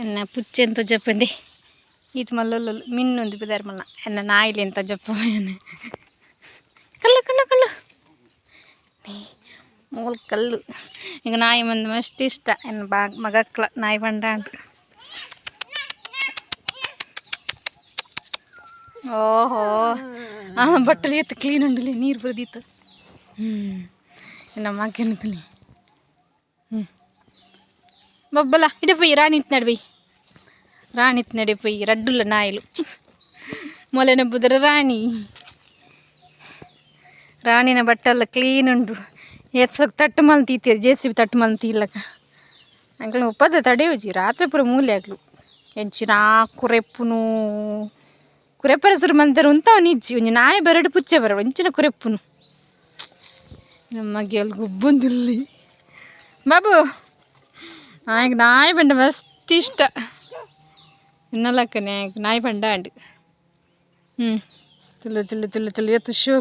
ఎన్న పుచ్చి ఎంత చెప్పింది ఇది మళ్ళీ మిన్నుంది పిదారు మళ్ళీ ఎన్న నాయిలు ఎంత చెప్పని కళ్ళు కళ్ళు కళ్ళు ಮೂಲ ಕಲ್ಲು ಈಗ ನಾಯಿ ಮಂದಿ ಮಸ್ತ್ ಇಷ್ಟ ಏನು ಮಗಕ್ಲ ನಾಯಿ ಬಂಡ ಅಂತ ಓಹೋ ಬಟ್ಟಲು ಎತ್ತು ಕ್ಲೀನ್ ಉಂಡಲಿ ನೀರು ಬರೆದಿತ್ತು ನಮ್ಮ ಅಕ್ಕನತಲಿ ಬೊಬ್ಬಲ ಇಡಪೋಯಿ ರಾಣಿತ್ ನಡ್ಬಿ ರಾಣಿತ್ ನಡಿಪೋಯಿ ರಡ್ಡುಲ್ಲ ನಾಯಿಲು ಮೊಲೆನ ಬುದರ ರಾಣಿನ ಬಟ್ಟೆಲ್ಲ ಕ್ಲೀನ್ ಉಂಡು ಎತ್ಸಕ್ಕೆ ತಟ್ಟು ಮಲ್ ತೀತೀರಿ JCB ತಟ್ಟು ಮಲ್ ತೀರ್ಲಕ್ಕ ಅಂಕಲ್ ಉಪ್ಪದ ತಡೆಯೋಜಿ ರಾತ್ರಿ ಪೂರ ಮೂಲೆ ಆಗ್ಲು ಎಂಚಿನ ಕುರೆಪ್ಪುನು ಕುರೆಪ್ಪರಸರು ಮಂತಾರೆ ಉಂತಾವ ನಿಜ್ಜಿ ಒಂಜಿ ನಾಯಿ ಬರಡು ಪುಚ್ಚೆ ಬರ ಒಂಚಿನ ಕುರೆಪ್ಪುನು ನಮಗೆ ಅಲ್ಲಿ ಗುಬ್ಬೊಂದಿಲ್ಲಿ ಬಾಬು ಆಯ್ಕೆ ನಾಯಿ ಬಂಡ ಮಸ್ತ್ ಇಷ್ಟ ಇನ್ನಲ್ಲಕ್ಕನೆ ನಾಯಿ ಬಂಡ ಅಂಡು ತುಳು ತುಳು ತುಳು ತುಳು ಎತ್ತು ಶೋ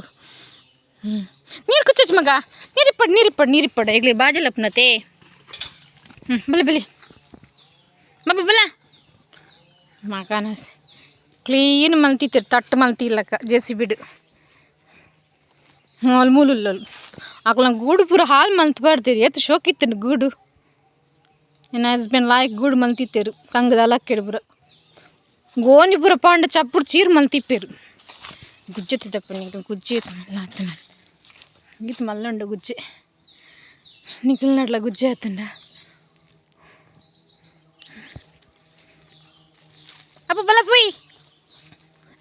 ನೀರು ಕುಚ್ಚು ಮಗ ನೀರಿಪ್ಪಡು ಈಗಲೇ ಬಾಜಲಪ್ಪನತೆ ಬಲೆ ಬಲೆ ಬಾಬಾ ಬಲ ಮಗನ ಕ್ಲೀನ್ ಮಲ್ತಿತ್ತೀರಿ ತಟ್ಟು ಮಲ್ತಿಲ್ಲಕ್ಕ JCB ಅಲ್ಲಿ ಮೂಲುಲ್ಲಲು ಆಕಲ ಗೂಡು ಪೂರ ಹಾಲು ಮಲ್ತ್ಬಾರ್ದಿರಿ ಎತ್ತು ಶೋಕಿತ್ತು ಗೂಡು ನನ್ನ ಹಸ್ಬೆಂಡ್ ಲಾಯ್ಕ್ ಗೂಡು ಮಲ್ತಿತ್ತೇರು ಕಂಗದ ಅಲಕ್ಕಿಡು ಪೂರ ಗೋಂಜಿ ಪೂರ ಪಾಂಡ ಚಪ್ಪುಡು ಚೀರು ಮಲ್ತಿಪ್ಪೇರು ಗುಜ್ಜೆತ್ತಪ್ಪ ನೀರು ಗುಜ್ಜೆ ಆತನ ಗೀತ್ ಮಲ್ಲುಂಡು ಗುಜ್ಜೆ ನಿಖಿಲ್ ನಡ್ಲ ಗುಜ್ಜೆ ಆತಂಡ ಅಪ್ಪ ಬಲಪ್ಪೋಯ್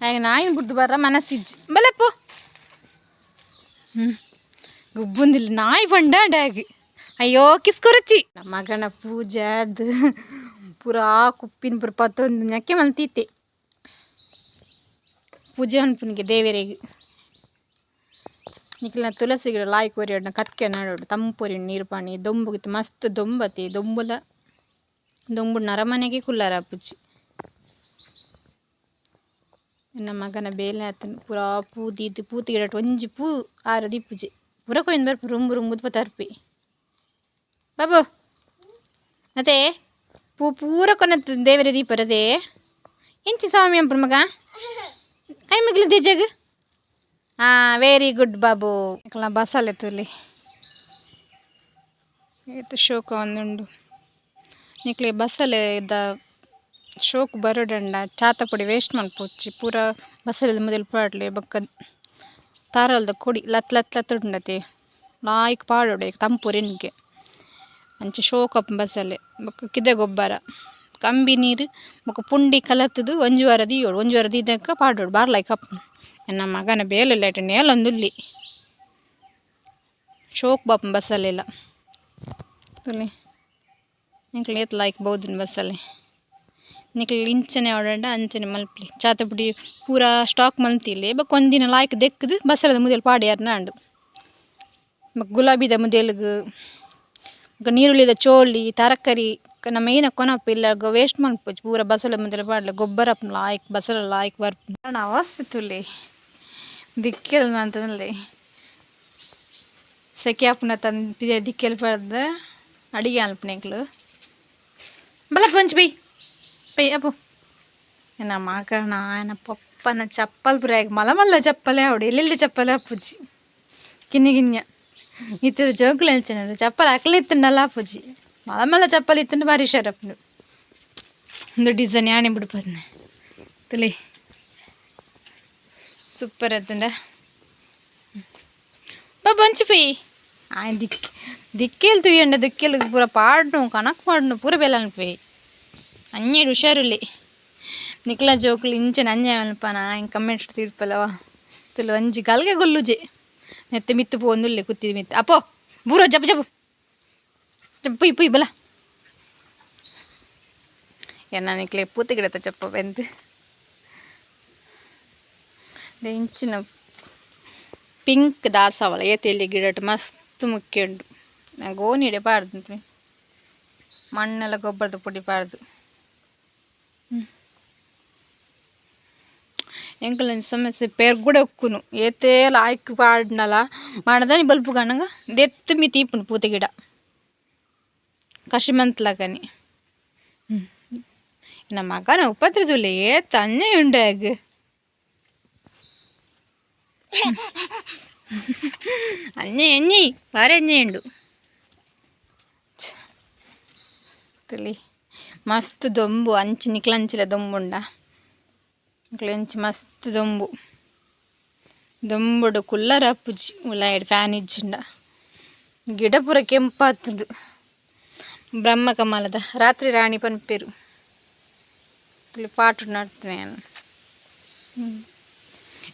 ಆಗ ನಾಯಿನ ಬಿಡ್ದು ಬರ್ರ ಮನಸ್ಸಿಜ್ಜಿ ಬಲಪ್ಪು ಗುಬ್ಬುಂದಿಲ್ಲ ನಾಯಿ ಬಂಡಾಂಡ ಆಗಿ ಅಯ್ಯೋ ಕಿಸ್ಕೊರಚ್ಚಿ ನಮ್ಮ ಮಗನ ಪೂಜೆ ಅದು ಪೂರಾ ಕುಪ್ಪಿನ ಪುರ ಪತ್ತೊಂದು ನೆಕ್ಕೆ ಮಲ್ತೀತೆ ಪೂಜೆ ಅನ್ಪನಿಗೆ ದೇವರಿಗೆ ನಿಖಿಲ್ನ ತುಳಸಿ ಗಿಡ ಲಾಯ್ಕ್ ಒರಿಯೋಡ್ನ ಕತ್ಕೆ ನಾಡೋಡು ತಂಪುರಿ ನೀರು ಪಾಣಿ ದೊಂಬುಗಿತ್ತು ಮಸ್ತ್ ದೊಂಬತಿ ದೊಂಬುಡು ನರಮನೆಗೆ ಕುಲ್ಲಾರ ಪುಚ್ಚಿ ನಮ್ಮ ಮಗನ ಬೇಲೆ ಆತನ ಪೂರಾ ಪೂತಿ ಗಿಡ ಒಂಜಿ ಪೂ ಆರದಿ ಪೂಜೆ ಪೂರ ಕೊಯ್ದು ಬರ್ಪು ರುಂಬು ತರ್ಪಿ ಬಾಬು ಅದೇ ಪೂರ ಕೊನತ್ತು ದೇವರ ದೀಪರದೇ ಎಂಚಿ ಸ್ವಾಮಿ ಅಂಪುರ ಮಗ ಕೈ ಮಗ್ಲು ದೇಜಾಗ ವೆರಿ ಗುಡ್ ಬಾಬು ಬಸಲೆ ತುಲಿ ಏತು ಶೋಕ ಒಂದುಂಡು ನಿಕ್ಲೆ ಬಸಲೆ ಇದ್ದ ಶೋಕ್ ಬರೋಡಂಡ ಚಾತ ಪುಡಿ ವೇಸ್ಟ್ ಮಲ್ಪೊಚ್ಚಿ ಪೂರ ಬಸಲೆದ ಮೊದಲು ಪಾಡ್ಲೆ ಬೊಕ್ಕ ತಾರಲ್ದ ಕೊಡಿ ಲತ್ ಉಂಡತಿ ಲಾಯ್ಕ್ ಪಾಡೋಡೆ ತಂಪುರೆನ್ಗೆ ಅಂಚೆ ಶೋಕಪ್ಪ ಬಸಲೆ ಬೊಕ್ಕ ಕಿದೆ ಗೊಬ್ಬರ ಕಂಬಿ ನೀರು ಬೊಕ್ಕ ಪುಂಡಿ ಕಲತ್ತದು ಒಂಜಿ ವಾರ ದೀದಕ್ಕ ಪಾಡೋಡು ಬಾರ್ಲಾಯ್ಕ ಅಪ್ಪ ನನ್ನ ಮಗನ ಬೇಲೆಲ್ಲ ನೇಲೊಂದುಲ್ಲಿ ಶೋಕ್ ಬಾಪ ಬಸಲೆಲ್ಲ ತುಲಿ ನಿಕ್ಲೆ ಏತ್ ಲಾಯ್ಕ್ ಬಹುದಿನ ಬಸಲೆ ನಿಕ್ಲೆ ಇಂಚನೆ ಆಡಂಡ ಅಂಚನೆ ಮಲ್ಪಲಿ ಚಾತಪುಡಿ ಪೂರಾ ಸ್ಟಾಕ್ ಮಲ್ತಿಲ್ಲ ಬೊಕ್ಕ ಒಂದಿನ ಲಾಯ್ಕ್ ದೆಕ್ಕದು ಬಸಲದ ಮುದೆಲ್ ಪಾಡ್ಯಾರ ಅಂಡು ಬೊಕ್ಕ ಗುಲಾಬಿದ ಮುದೆಲ್ಗು ಬೊಕ್ಕ ನೀರುಳ್ಳಿದ ಚೋಳಿ ತರಕಾರಿ ನಮ್ಮ ಏನ ಕೊನಪ್ಪ ಇಲ್ಲ ವೇಸ್ಟ್ ಮಲ್ಪೊಚ್ಚು ಪೂರ ಬಸಲ ಮುದೆಲ್ ಪಾಡ್ಲೆ ಗೊಬ್ಬರ ಲಾಯ್ಕ್ ಬಸಲ ಲಾಯ್ಕ್ ಬರ್ಪು ಅವಸ್ಥೆ ತುಲಿ ದಿಕ್ಕೆಲ್ ಅಂತಂದ್ರೆ ಸೆಕೆ ಅಪ್ಪನ ತಂದು ದಿಕ್ಕೆಲ್ ಪಡ್ದ ಅಡಿಗೆ ಅಲ್ಪನೆಕ್ಲು ಬಲ ಪಂಚ್ ಪೈ ಅಪ್ಪು ನನ್ನ ಮಗನ ನನ್ನ ಪಪ್ಪನ ಚಪ್ಪಲ್ ಪುರ ಮಲ್ಲ ಚಪ್ಪಲೆ ಅವಡು ಎಲ್ಲೆಲ್ಲಿ ಚಪ್ಪಲೆ ಅಪ್ಪುಜಿ ಗಿನ್ಯ ಇತ್ತದ ಜೋಕ್ಲು ಹೇಳ್ತೇನೆ ಚಪ್ಪಲ್ ಹಾಕ್ಲೆ ಇತ್ತಂಡಲ್ಲ ಅಪ್ಪುಜಿ ಮಲ್ಲ ಚಪ್ಪಲ್ ಇತ್ತಂಡು ಭಾರಿ ಶರಪ್ಪನು ಒಂದು ಡಿಸೈನ್ ಯಾಣೆ ಬಿಡ್ಪದ್ನೆ ತುಲಿ ಸೂಪರ್ ಆತಂಡ ಬಾಬು ಹಂಚಿಪೋಯಿ ದಿಕ್ಕೇಲ್ ತುಯ್ಯಂಡ ದಿಕ್ಕೇಲ್ ಪೂರ ಪಾಡ್ನು ಕನಕ್ ಪಾಡ್ನು ಪೂರ ಬೆಲ್ಲ ಅನ್ಪೋಯಿ ಅನ್ಯೇಡು ಹುಷಾರಿಲ್ಲಿ ನಿಕ್ಲ ಜೋಕ್ಲು ಇಂಚನೆ ಅಂಜೆ ಅನ್ಪನ ಹಿಂಗೆ ಕಮೆಂಟ್ ತೀರ್ಪಲ್ಲವ ತುಲು ಅಂಜಿ ಗಲ್ಗೆ ಗೊಲ್ಲುಜೆ ನೆತ್ತೆ ಮಿತ್ತು ಪೋಂದುಲ್ಲೆ ಕುತ್ತಿದ ಮಿತ್ತು ಅಪ್ಪೋ ಬೂರೋ ಜಪ್ಪು ಪುಯ್ ಬಲ ಎನ್ನ ನಿಕ್ಲೆ ಪೂತಿ ಗಿಡತ ಚಪ್ಪ ಬೆಂದು ಇಂಚಿನ ಪಿಂಕ್ ದಾಸವಾಳ ಏತೆಲ್ಲಿ ಗಿಡಟ್ ಮಸ್ತ್ ಮುಖ್ಯ ಉಂಡು ನಾನು ಗೋನಿಡೆ ಪಾಡ್ದು ಮಣ್ಣೆಲ್ಲ ಗೊಬ್ಬರದ ಪುಡಿ ಪಾಡ್ದು ಎಂಕಲ್ ಸಮಸ್ಯೆ ಪೇರ್ ಕೂಡ ಉಕ್ಕುನು ಏತೇ ಲಾಯ್ಕ್ ಪಾಡ್ನಲ್ಲ ಮಾಡದಾನಿ ಬಲ್ಪು ಗಣಂಗ ದೆತ್ತು ಮಿ ತೀಪುಂಡು ಪೂತೆ ಗಿಡ ಕಶಿಮಂತ್ಲಾಗನಿ ನಮ್ಮ ಮಗನ ಉಪದ್ರದುಲೆ ತನ್ನೆಯುಂಡು ಆಗ ಅನ್ನಿ ಬಾರಿ ಅನ್ನೆಯುಂಡು ತಲಿ ಮಸ್ತ್ ದೊಂಬು ಅಂಚಿ ನಿಕ್ಲಂಚಿಲ ದೊಂಬುಂಡ ನಿಕ್ಲೆಂಚಿ ಮಸ್ತ್ ದೊಂಬುಡು ಕುಲ್ಲರ ಅಪ್ಪುಜಿ ಉಲಾಯಡ್ ಫ್ಯಾನ್ ಇಜ್ಜಿಂಡ ಗಿಡ ಪೂರ ಕೆಂಪಾತುಂಡು ಬ್ರಹ್ಮ ಕಮಲದ ರಾತ್ರಿ ರಾಣಿ ಪನ್ಪೇರು ಇಲ್ಲಿ ಪಾಟು ನಡ್ತೇನೆ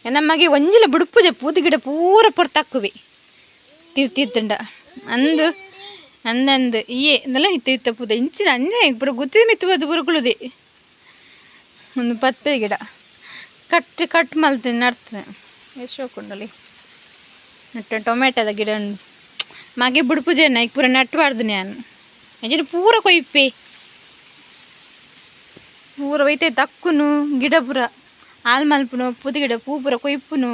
ನಾನು ನಮಗೆ ಒಂಜಿಲ ಬುಡುಪುಜೆ ಪೂತಿ ಗಿಡ ಪೂರ ಪೊರ್ತಾಕುವೆ ತಿರ್ತಿತ್ತುಂಡ ಅಂದು ಇದೆಲ್ಲ ಇತ್ತ ಪೂತ ಇಂಚಿನ ಅಂಜೆ ಪೂರ ಗುತ್ತಿ ಮಿತ್ತುವುದು ಬುರುಕುಳುದೆ ಒಂದು ಪತ್ತೆ ಗಿಡ ಕಟ್ ಮಲ್ತೇನೆ ನಡ್ತೇನೆ ಎಷ್ಟು ಹೋಗ್ಕೊಂಡಲ್ಲಿ ನಟ್ಟ ಟೊಮೆಟೊದ ಗಿಡ ಉಂಡು ಮಗೆ ಬುಡುಪುಜೆ ಈಗ ಪೂರ ನಟ್ಬಾರ್ದು ನಾನು ಅಂಚಿನ ಪೂರ ಕೊಯ್ಪೆ ಪೂರ ಒಯ್ತೈ ತಕ್ಕುನು ಗಿಡ ಪೂರ ಹಾಲು ಮಲ್ಪುನು ಪೂತಿ ಗಿಡ ಪೂ ಪೂರ ಕೊಯ್ಪುನು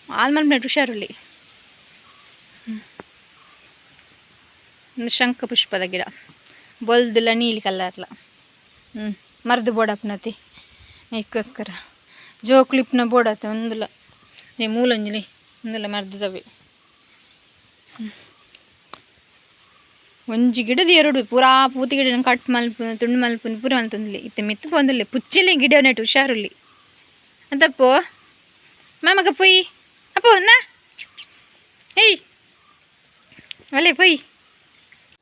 ಹಾಲು ಮಲ್ಪುನ ಹುಷಾರಲ್ಲಿ ಶಂಖ ಪುಷ್ಪದ ಗಿಡ ಬೊಲ್ದುಲ್ಲ ನೀಲಿ ಕಲರ್ಲ ಮರ್ದು ಬೋಡಪ್ಪನತಿ ಇದಕ್ಕೋಸ್ಕರ ಜೋಕ್ಲಿಪ್ನ ಬೋಡತ್ತೆ ಒಂದುಲ್ಲ ಮೂಲಂಜಲಿ ಒಂದುಲ್ಲ ಮರ್ದವೆ ಒಂಜಿ ಗಿಡದ ಎರಡು ಪೂರಾ ಪೂತಿ ಗಿಡ ಕಟ್ ಮಲ್ಪುನು ತುಂಡು ಮಲ್ಪುನು ಪೂರ ಮಲ್ತೊಂದಿಲ್ಲ ಇತ್ತೆ ಮಿತ್ತು ಪೋಂದಿಲ್ಲ ಪುಚ್ಚಿಲಿ ಗಿಡ ನೆಟ್ಟು ಹುಷಾರುಲ್ಲಿ ಅಂತಪ್ಪು ಮಾಮಗ ಪೊಯ್ ಅಪ್ಪು ನಾ ಏಯ್ ಒಲೆ ಪೊಯ್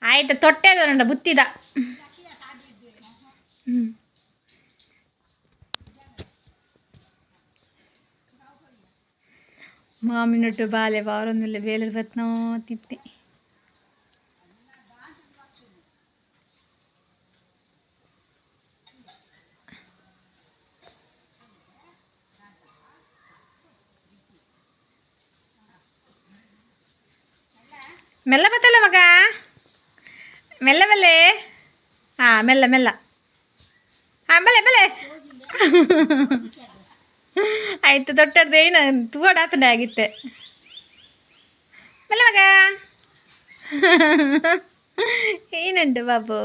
ಆಯ್ತು ತೊಟ್ಟೆದ ನೋಡ ಬುತ್ತಿದ ಮಾಮಿನೊಟ್ಟು ಬಾಲೆ ವಾರೊಂದಿಲ್ಲ ಬೇಲೆ ಬತ್ನೋ ತಿತ್ತಿ ಮೆಲ್ಲ ಬತ್ತಲ್ಲ ಮಗ ಮೆಲ್ಲ ಬಲ್ಲೆ ಹಾಂ ಮೆಲ್ಲ ಹಾಂ ಬಲೆ ಆಯ್ತು ತೊಟ್ಟರ್ದು ಏನು ತೂಡಾತನೆ ಆಗಿತ್ತೆ ಮೆಲ್ಲ ಮಗ ಏನುಂಟು ಬಾಬು